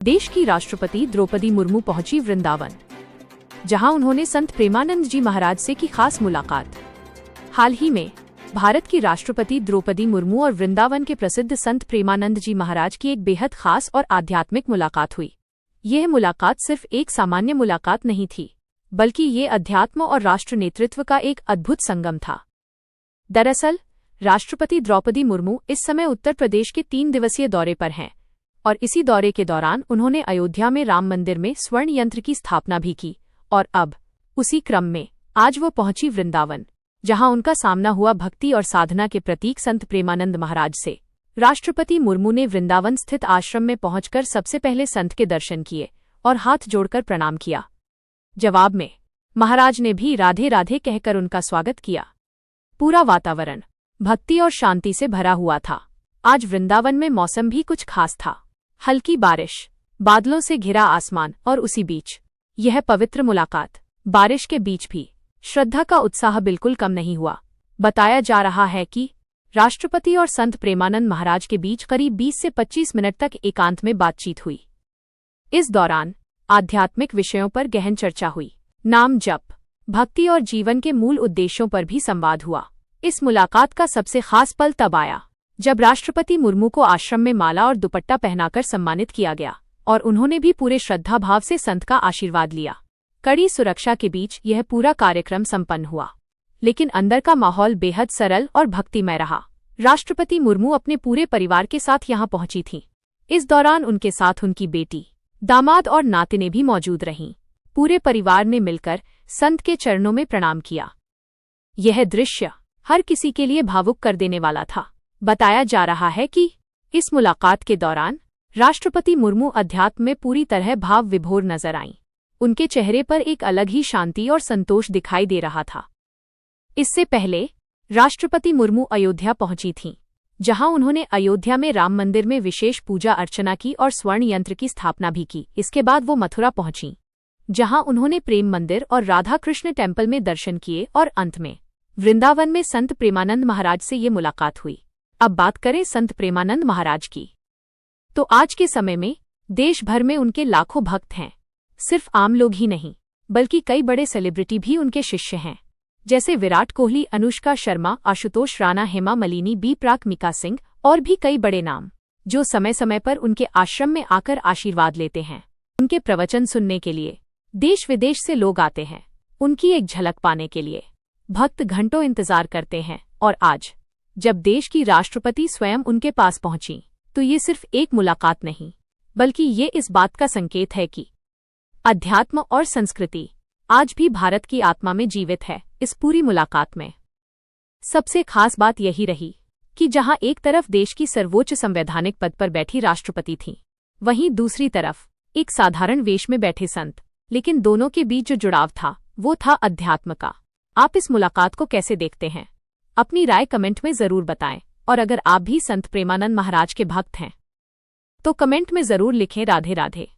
देश की राष्ट्रपति द्रौपदी मुर्मू पहुंची वृंदावन, जहां उन्होंने संत प्रेमानंद जी महाराज से की खास मुलाकात। हाल ही में भारत की राष्ट्रपति द्रौपदी मुर्मू और वृंदावन के प्रसिद्ध संत प्रेमानंद जी महाराज की एक बेहद खास और आध्यात्मिक मुलाकात हुई। यह मुलाकात सिर्फ एक सामान्य मुलाकात नहीं थी, बल्कि ये अध्यात्म और राष्ट्र नेतृत्व का एक अद्भुत संगम था। दरअसल राष्ट्रपति द्रौपदी मुर्मू इस समय उत्तर प्रदेश के 3 दिवसीय दौरे पर हैं और इसी दौरे के दौरान उन्होंने अयोध्या में राम मंदिर में स्वर्ण यंत्र की स्थापना भी की और अब उसी क्रम में आज वो पहुंची वृंदावन, जहां उनका सामना हुआ भक्ति और साधना के प्रतीक संत प्रेमानंद महाराज से। राष्ट्रपति मुर्मू ने वृंदावन स्थित आश्रम में पहुंचकर सबसे पहले संत के दर्शन किए और हाथ जोड़कर प्रणाम किया। जवाब में महाराज ने भी राधे राधे कहकर उनका स्वागत किया। पूरा वातावरण भक्ति और शांति से भरा हुआ था। आज वृंदावन में मौसम भी कुछ खास था। हल्की बारिश, बादलों से घिरा आसमान और उसी बीच यह पवित्र मुलाकात। बारिश के बीच भी श्रद्धा का उत्साह बिल्कुल कम नहीं हुआ। बताया जा रहा है कि राष्ट्रपति और संत प्रेमानंद महाराज के बीच करीब 20 से 25 मिनट तक एकांत में बातचीत हुई। इस दौरान आध्यात्मिक विषयों पर गहन चर्चा हुई। नाम जप, भक्ति और जीवन के मूल उद्देश्यों पर भी संवाद हुआ। इस मुलाकात का सबसे खास पल तब आया जब राष्ट्रपति मुर्मू को आश्रम में माला और दुपट्टा पहनाकर सम्मानित किया गया और उन्होंने भी पूरे श्रद्धा भाव से संत का आशीर्वाद लिया। कड़ी सुरक्षा के बीच यह पूरा कार्यक्रम संपन्न हुआ, लेकिन अंदर का माहौल बेहद सरल और भक्तिमय रहा। राष्ट्रपति मुर्मू अपने पूरे परिवार के साथ यहां पहुंची थीं। इस दौरान उनके साथ उनकी बेटी, दामाद और नातिनें भी मौजूद रहीं। पूरे परिवार ने मिलकर संत के चरणों में प्रणाम किया। यह दृश्य हर किसी के लिए भावुक कर देने वाला था। बताया जा रहा है कि इस मुलाकात के दौरान राष्ट्रपति मुर्मू अध्यात्म में पूरी तरह भाव विभोर नजर आईं। उनके चेहरे पर एक अलग ही शांति और संतोष दिखाई दे रहा था। इससे पहले राष्ट्रपति मुर्मू अयोध्या पहुंची थीं, जहां उन्होंने अयोध्या में राम मंदिर में विशेष पूजा अर्चना की और स्वर्ण यंत्र की स्थापना भी की। इसके बाद वो मथुरा पहुंचीं, जहां उन्होंने प्रेम मंदिर और राधा कृष्ण टेम्पल में दर्शन किए और अंत में वृंदावन में संत प्रेमानंद महाराज से ये मुलाकात हुई। अब बात करें संत प्रेमानंद महाराज की, तो आज के समय में देश भर में उनके लाखों भक्त हैं। सिर्फ आम लोग ही नहीं, बल्कि कई बड़े सेलिब्रिटी भी उनके शिष्य हैं, जैसे विराट कोहली, अनुष्का शर्मा, आशुतोष राणा, हेमा मालिनी, बी प्राक, मिका सिंह और भी कई बड़े नाम, जो समय समय पर उनके आश्रम में आकर आशीर्वाद लेते हैं। उनके प्रवचन सुनने के लिए देश विदेश से लोग आते हैं। उनकी एक झलक पाने के लिए भक्त घंटों इंतजार करते हैं। और आज जब देश की राष्ट्रपति स्वयं उनके पास पहुंची, तो ये सिर्फ एक मुलाकात नहीं, बल्कि ये इस बात का संकेत है कि अध्यात्म और संस्कृति आज भी भारत की आत्मा में जीवित है। इस पूरी मुलाकात में सबसे खास बात यही रही कि जहां एक तरफ देश की सर्वोच्च संवैधानिक पद पर बैठी राष्ट्रपति थीं, वहीं दूसरी तरफ एक साधारण वेश में बैठे संत, लेकिन दोनों के बीच जो जुड़ाव था वो था अध्यात्म का। आप इस मुलाकात को कैसे देखते हैं? अपनी राय कमेंट में जरूर बताएं। और अगर आप भी संत प्रेमानंद महाराज के भक्त हैं, तो कमेंट में जरूर लिखें राधे राधे।